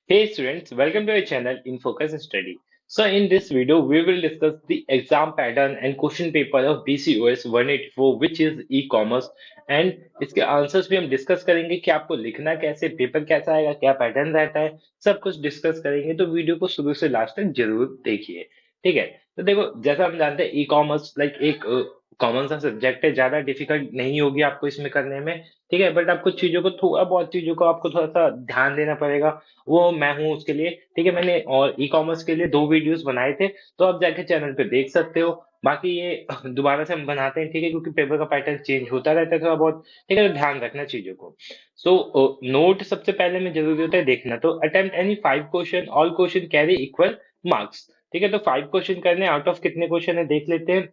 Hey students, welcome to our channel in Focus Study. So in this video, we will discuss the exam pattern and question paper of BCOS 184 which is e-commerce and इसके answers भी हम discuss करेंगे कि आपको लिखना कैसे, paper कैसा आएगा, क्या पैटर्न रहता है, सब कुछ डिस्कस करेंगे तो वीडियो को शुरू से लास्ट तक जरूर देखिए। ठीक है, तो देखो जैसा हम जानते हैं ई कॉमर्स लाइक एक कॉमन सा सब्जेक्ट है, ज्यादा डिफिकल्ट नहीं होगी आपको इसमें करने में। ठीक है, बट आपको चीजों को थोड़ा बहुत चीजों को आपको थोड़ा सा ध्यान देना पड़ेगा। वो मैं हूँ उसके लिए। ठीक है, मैंने और ई कॉमर्स के लिए दो वीडियोस बनाए थे, तो आप जाके चैनल पे देख सकते हो। बाकी ये दोबारा से हम बनाते हैं, ठीक है, क्योंकि पेपर का पैटर्न चेंज होता रहता है थोड़ा बहुत। ठीक है, तो ध्यान रखना चीजों को। सो नोट सबसे पहले में जरूरी होता है देखना, तो attempt any 5 question, all question carry equal marks. ठीक है, तो 5 क्वेश्चन करने, आउट ऑफ कितने क्वेश्चन है देख लेते हैं।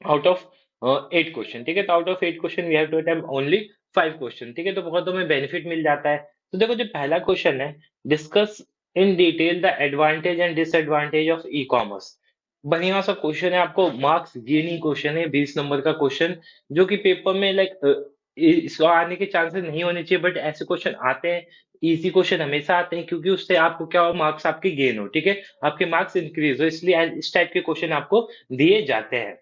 Out of 8 question. ठीक है, तो out of 8 question we have to attempt only 5 question. ठीक है, तो बहुत हमें बेनिफिट मिल जाता है। तो देखो जो पहला क्वेश्चन है, discuss in detail the advantage and disadvantage of e commerce. बढ़िया सा क्वेश्चन है, आपको मार्क्स गेनिंग क्वेश्चन है, 20 नंबर का क्वेश्चन, जो कि पेपर में लाइक इसको आने के चांसेस नहीं होने चाहिए, बट ऐसे क्वेश्चन आते हैं। इजी क्वेश्चन हमेशा आते हैं क्योंकि उससे आपको क्या हो, मार्क्स आपके गेन हो। ठीक है, आपके मार्क्स इंक्रीज हो, इसलिए इस टाइप के क्वेश्चन आपको दिए जाते हैं।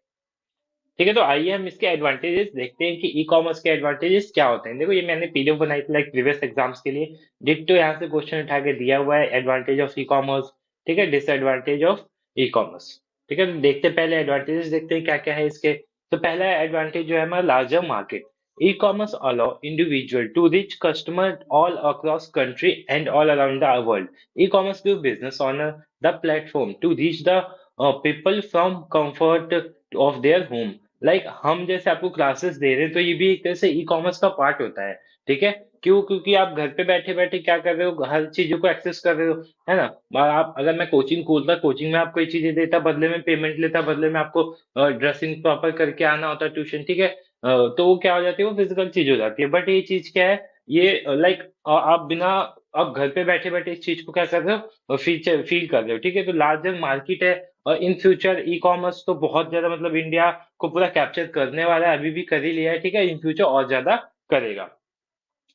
ठीक है, तो आइए हम इसके एडवांटेजेस देखते हैं कि ई कॉमर्स के एडवांटेजेस क्या होते हैं। देखो ये मैंने पीडीएफ बनाई थी लाइक प्रीवियस एग्जाम्स के लिए। डिट्टो यहाँ से क्वेश्चन उठा के दिया हुआ है, एडवांटेज ऑफ ई कॉमर्स। ठीक है, डिसएडवांटेज ऑफ ई कॉमर्स। ठीक है, तो देखते हैं पहले एडवांटेजेस, देखते हैं क्या क्या है इसके। तो पहला एडवांटेज जो है हमारा larger market. E commerce allow individual to reach customer all across country and all around the world. E commerce give business owner the platform to reach the people from comfort of their home. Like हम जैसे आपको classes दे रहे हैं, तो ये भी एक तरह से ई कॉमर्स का पार्ट होता है। ठीक है, क्यों? क्योंकि आप घर पे बैठे बैठे क्या कर रहे हो, हर चीजों को एक्सेस कर रहे हो, है ना। और आप अगर मैं कोचिंग खोलता, कोचिंग में आपको ये चीजें देता, बदले में पेमेंट लेता, बदले में आपको ड्रेसिंग प्रॉपर करके आना होता ट्यूशन। ठीक है, तो वो क्या हो जाती है, वो फिजिकल चीज हो जाती है। बट ये चीज क्या है, ये लाइक आप बिना, आप घर पे बैठे बैठे इस चीज को क्या कर रहे हो, फीचर फील कर रहे हो। ठीक है, तो लार्जर मार्केट है। और इन फ्यूचर ई कॉमर्स तो बहुत ज्यादा मतलब इंडिया को पूरा कैप्चर करने वाला है, अभी भी कर ही लिया है। ठीक है, इन फ्यूचर और ज्यादा करेगा।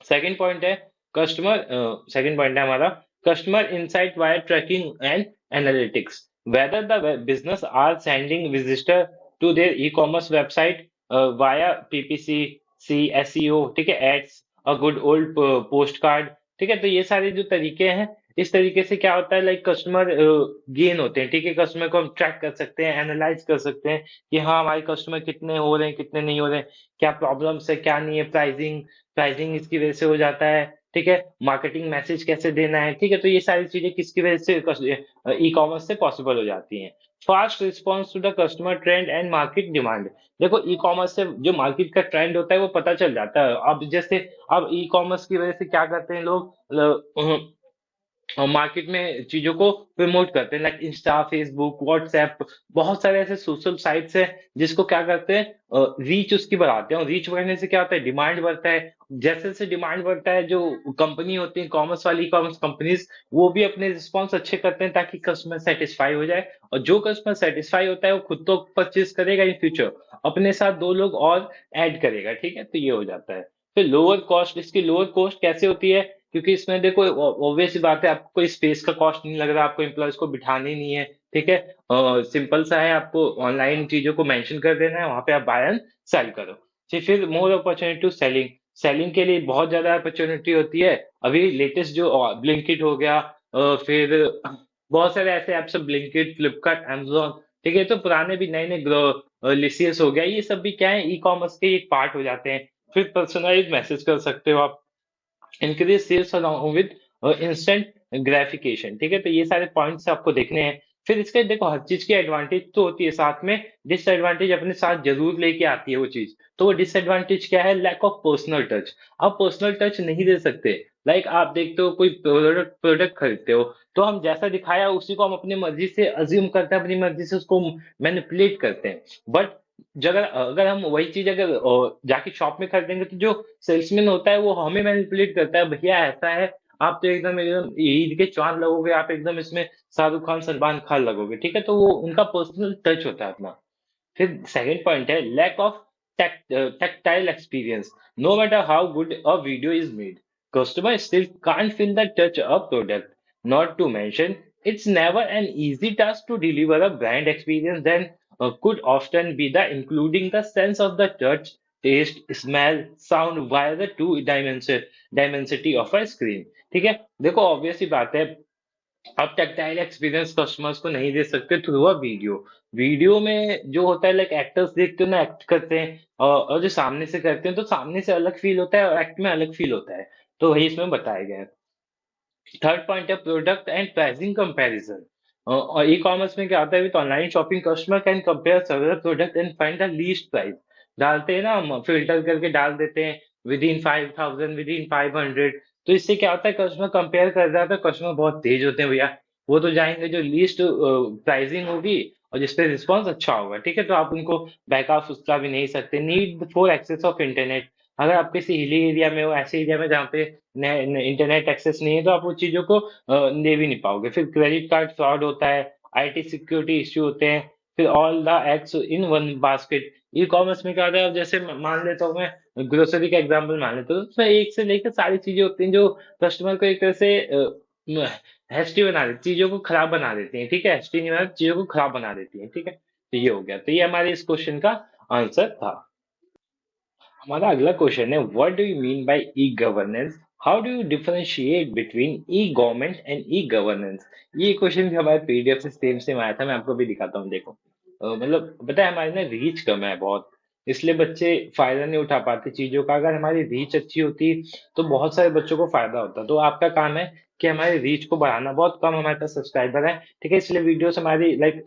सेकंड पॉइंट है कस्टमर, सेकंड पॉइंट है हमारा customer insight via tracking and analytics. Whether the business are sending visitor to their e commerce website via PPC, C, SEO, ठीक है, ads, a good old post card. ठीक है, तो ये सारे जो तरीके हैं, इस तरीके से क्या होता है, लाइक कस्टमर गेन होते हैं। ठीक है, कस्टमर को हम ट्रैक कर सकते हैं, एनालाइज कर सकते हैं कि हाँ हमारे कस्टमर कितने हो रहे हैं, कितने नहीं हो रहे हैं, क्या प्रॉब्लम्स है, क्या नहीं है, प्राइसिंग प्राइसिंग इसकी वजह से हो जाता है। ठीक है, मार्केटिंग मैसेज कैसे देना है। ठीक है, तो ये सारी चीजें किसकी वजह से, ई कॉमर्स से पॉसिबल हो जाती हैं। Fast response to the customer trend and market demand. देखो ई कॉमर्स से जो मार्केट का ट्रेंड होता है वो पता चल जाता है। अब जैसे अब ई कॉमर्स की वजह से क्या करते हैं लोग, मार्केट में चीजों को प्रमोट करते हैं, लाइक इंस्टा, फेसबुक, व्हाट्सएप, बहुत सारे ऐसे सोशल साइट्स हैं जिसको क्या करते हैं, रीच उसकी बढ़ाते हैं। और रीच बढ़ने से क्या होता है, डिमांड बढ़ता है। जैसे जैसे डिमांड बढ़ता है, जो कंपनी होती है कॉमर्स वाली, कॉमर्स कंपनीज, वो भी अपने रिस्पॉन्स अच्छे करते हैं ताकि कस्टमर सेटिस्फाई हो जाए। और जो कस्टमर सेटिस्फाई होता है वो खुद तो परचेज करेगा इन फ्यूचर, अपने साथ दो लोग और ऐड करेगा। ठीक है, तो ये हो जाता है। फिर लोअर कॉस्ट, इसकी लोअर कॉस्ट कैसे होती है, क्योंकि इसमें देखो ऑब्वियस सी बात है, आपको कोई स्पेस का कॉस्ट नहीं लग रहा, आपको एम्प्लॉयज को बिठाने नहीं है। ठीक है, सिंपल सा है, आपको ऑनलाइन चीजों को मेंशन कर देना है, वहां पे आप बाय एंड सेल करो। फिर more opportunity to selling. Selling के लिए बहुत ज्यादा अपॉर्चुनिटी होती है। अभी लेटेस्ट जो ब्लिंकिट हो गया, फिर बहुत सारे ऐसे ऐप्स हैं, ब्लिंकिट, फ्लिपकार्ट, Amazon। ठीक है, तो पुराने भी नए नए लिसियस हो गया, ये सब भी क्या है, ई कॉमर्स के एक पार्ट हो जाते हैं। फिर पर्सनलाइज मैसेज कर सकते हो आप, increase sales along with instant gratification. ठीक है, तो ये सारे पॉइंट्स आपको देखने हैं। फिर इसके देखो हर चीज की एडवांटेज तो होती है, साथ में डिसएडवांटेज अपने साथ जरूर लेके आती है वो चीज। तो वो डिसएडवांटेज क्या है, लैक ऑफ पर्सनल टच। आप पर्सनल टच नहीं दे सकते। लाइक आप देखते हो कोई प्रोडक्ट प्रोडक्ट खरीदते हो, तो हम जैसा दिखाया उसी को हम अपनी मर्जी से अज्यूम करते हैं, अपनी मर्जी से उसको मैनिपुलेट करते हैं। बट अगर अगर हम वही चीज अगर जाके शॉप में खरीदेंगे, तो जो सेल्समैन होता है वो हमें मैनिपुलेट करता है, भैया ऐसा है, आप तो एकदम एकदम ईद के चांद लगोगे, आप एकदम इसमें शाहरुख खान, सलमान खान लगोगे। ठीक है, तो वो उनका पर्सनल टच होता है अपना। फिर सेकंड पॉइंट है lack of tactile experience. No matter how good a video is made, customer still can't feel the touch of product. Not to mention, it's never an easy task to deliver a brand experience then could often be the including the sense of the touch, taste, smell, sound via the two dimension dimensity of a screen. ठीक है, देखो obvious सी बात है, आप tactile experience customers को नहीं दे सकते through a video. Video में जो होता है लाइक एक्टर्स देखते हो ना एक्ट करते हैं, और जो सामने से करते हैं तो सामने से अलग फील होता है और एक्ट में अलग फील होता है। तो वही इसमें बताया गया है। थर्ड पॉइंट है प्रोडक्ट एंड प्राइसिंग कंपैरिजन। और ई कॉमर्स में क्या होता है, with online shopping customer can compare several product and find the least price. डालते हैं ना हम, फिल्टर करके डाल देते हैं विद इन 5,000, विद इन 500। तो इससे क्या होता है, कस्टमर कंपेयर कर रहा है, कस्टमर बहुत तेज होते हैं भैया, वो तो जाएंगे जो लीस्ट प्राइसिंग होगी और जिसपे रिस्पॉन्स अच्छा होगा। ठीक है, तो आप उनको बैक ऑफ उसका भी नहीं सकते। Need for access of internet, अगर आप किसी हिली एरिया में हो, ऐसे एरिया में जहाँ पे इंटरनेट एक्सेस नहीं है, तो आप उन चीजों को ले भी नहीं पाओगे। फिर क्रेडिट कार्ड फ्रॉड होता है, आईटी सिक्योरिटी इश्यू होते हैं, फिर all the eggs in one basket. E commerce में क्या होता है, अब जैसे मान लेता हूँ मैं ग्रोसरी का एग्जांपल मान लेता हूँ, तो उसमें एक से लेकर सारी चीजें होती हैं जो कस्टमर को एक तरह से हैस्टी बना देती, चीजों को खराब बना देती हैं। ठीक है, हैस्टी नहीं बना, चीजों को खराब बना देती हैं। ठीक है, तो ये हो गया, तो ये हमारे इस क्वेश्चन का आंसर था। हमारा अगला क्वेश्चन है, what do you mean by e governance, how do you differentiate between E government and e governance. ये क्वेश्चन भी हमारे पीडीएफ से सेम सेम आया था, मैं आपको भी दिखाता हूँ। देखो मतलब पता है हमारी ना रीच कम है बहुत, इसलिए बच्चे फायदा नहीं उठा पाते चीजों का। अगर हमारी रीच अच्छी होती तो बहुत सारे बच्चों को फायदा होता। तो आपका काम है कि हमारी रीच को बढ़ाना। बहुत कम हमारे पास सब्सक्राइबर है, ठीक है, इसलिए वीडियोस हमारी लाइक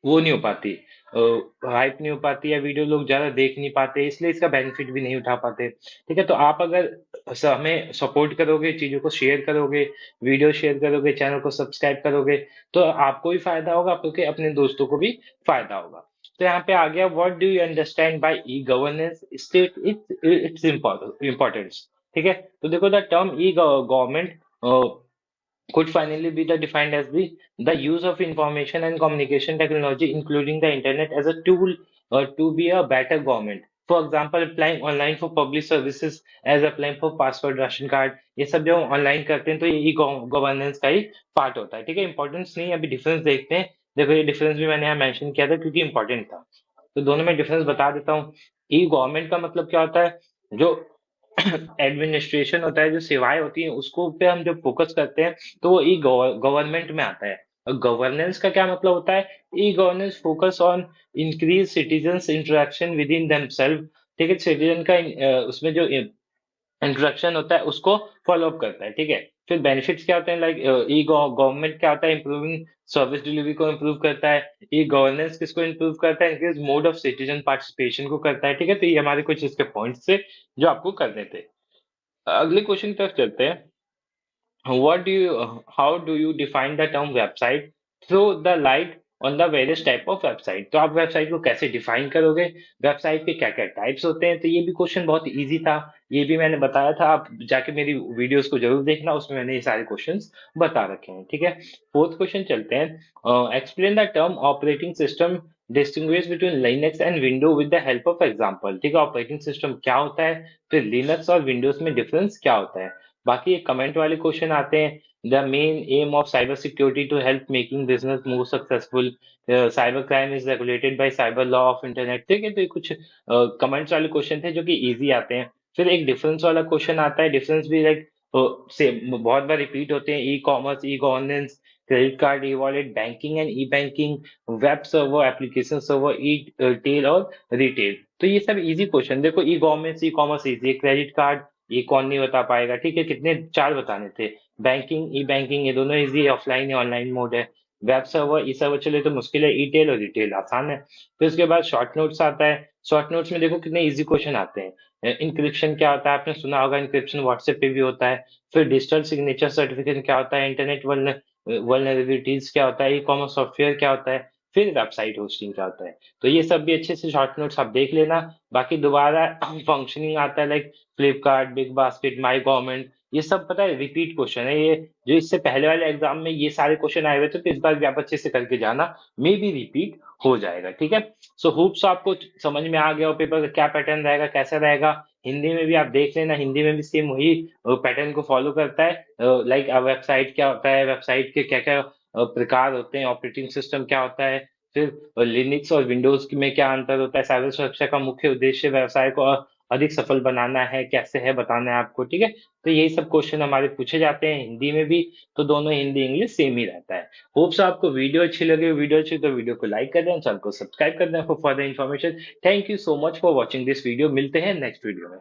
वो नहीं हो पाती, हाइप नहीं हो पाती, या वीडियो लोग ज्यादा देख नहीं पाते, इसलिए इसका बेनिफिट भी नहीं उठा पाते। ठीक है, तो आप अगर हमें सपोर्ट करोगे, चीजों को शेयर करोगे, वीडियो शेयर करोगे, चैनल को सब्सक्राइब करोगे, तो आपको भी फायदा होगा, आपके अपने दोस्तों को भी फायदा होगा। तो यहाँ पे आ गया, what do you understand by e governance, state its importance. ठीक है, तो देखो the term E government could finally be defined as the use of information and communication technology, including the internet, as a tool to be a better government. For example, applying online for public services as applying for passport, ration card, ये सब जब online करते हैं तो ये e governance का ही part होता है। ठीक है, इंपॉर्टेंस नहीं, अभी डिफरेंस देखते हैं। देखो ये डिफरेंस भी मैंने यहाँ मेंशन किया था क्योंकि इंपॉर्टेंट था, तो दोनों में डिफरेंस बता देता हूँ। ई गवर्नमेंट का मतलब क्या होता है, जो एडमिनिस्ट्रेशन होता है, जो सेवाएं होती हैं उसको पे हम जब फोकस करते हैं तो वो ई गवर्नमेंट में आता है। और गवर्नेंस का क्या मतलब होता है, e governance focus on increase citizens interaction with in themselves. ठीक है, सिटीजन का उसमें जो इंट्रोडक्शन होता है उसको फॉलो अप करता है। ठीक है, फिर बेनिफिट्स क्या होते हैं, लाइक ई गवर्नमेंट क्या होता है, इंप्रूविंग सर्विस डिलीवरी को इंप्रूव करता है। ई गवर्नेंस किसको इंप्रूव करता है, increase mode of citizen participation को करता है। ठीक है, तो ये हमारे कुछ इसके पॉइंट्स थे जो आपको करने थे। अगले क्वेश्चन की तरफ चलते हैं। What do you, how do you define the term website? Throw the light on the various type of website। तो आप वेबसाइट को कैसे डिफाइन करोगे, वेबसाइट के क्या क्या टाइप्स होते हैं। तो ये भी क्वेश्चन बहुत इजी था, ये भी मैंने बताया था, आप जाके मेरी वीडियोस को जरूर देखना, उसमें मैंने ये सारे क्वेश्चंस बता रखे हैं। ठीक है, फोर्थ क्वेश्चन चलते हैं। Explain the term operating system, distinguish between Linux and window with the help of example. ठीक है, ऑपरेटिंग सिस्टम क्या होता है, फिर लिनक्स और विंडोज में डिफरेंस क्या होता है। बाकी ये कमेंट वाले क्वेश्चन आते हैं, the main aim of cyber security to help making business more successful, cyber crime is regulated by cyber law of internet. ठीक है, तो ये कुछ कमेंट्स वाले क्वेश्चन थे जो कि इजी आते हैं। फिर एक डिफरेंस वाला क्वेश्चन आता है, डिफरेंस भी लाइक से बहुत बार रिपीट होते हैं, e commerce, e governance, credit card, e wallet, banking and e banking, web server, application server, e tail और रिटेल। तो ये सब इजी क्वेश्चन। देखो e governance, e commerce easy है, क्रेडिट कार्ड ये कौन नहीं बता पाएगा। ठीक है, कितने चार बताने थे। बैंकिंग, ई बैंकिंग, ये दोनों इजी है, ऑफलाइन है ऑनलाइन मोड है। वेब सर्वर, ई सर्वर चले तो मुश्किल है, ई टेल और रिटेल आसान है। फिर उसके बाद शॉर्ट नोट्स आता है। शॉर्ट नोट्स में देखो कितने इजी क्वेश्चन आते हैं। इंक्रिप्शन क्या होता है, आपने सुना होगा, इंक्रिप्शन व्हाट्सएप पे भी होता है। फिर डिजिटल सिग्नेचर सर्टिफिकेट क्या होता है, इंटरनेट वल्नरेबिलिटीज क्या होता है, ई कॉमर्स सॉफ्टवेयर क्या होता है, फिर वेबसाइट होस्टिंग क्या होता है। तो ये सब भी अच्छे से शॉर्ट नोट्स आप देख लेना। बाकी दोबारा फंक्शनिंग आता है, like Flipkart, big basket, my government, ये सब पता है रिपीट क्वेश्चन है। ये जो इससे पहले वाले एग्जाम में ये सारे क्वेश्चन आए हुए थे, तो इस बार भी आप अच्छे से करके जाना, मे बी रिपीट हो जाएगा, ठीक है। सो होप्स आपको समझ में आ गया हो पेपर का क्या पैटर्न रहेगा, कैसा रहेगा। हिंदी में भी आप देख लेना, हिंदी में भी सेम वही पैटर्न को फॉलो करता है। लाइक वेबसाइट क्या होता है, वेबसाइट के क्या क्या प्रकार होते हैं, ऑपरेटिंग सिस्टम क्या होता है, फिर लिनक्स और विंडोज में क्या अंतर होता है, साइबर सुरक्षा का मुख्य उद्देश्य व्यवसाय को अधिक सफल बनाना है, कैसे है बताना है आपको, ठीक है। तो यही सब क्वेश्चन हमारे पूछे जाते हैं हिंदी में भी। तो दोनों हिंदी इंग्लिश सेम ही रहता है। होप्स आपको वीडियो अच्छी लगी, वीडियो अच्छी तो वीडियो को लाइक कर दें, चैनल को सब्सक्राइब कर दें for further information. Thank you so much for watching this video. मिलते हैं नेक्स्ट वीडियो में।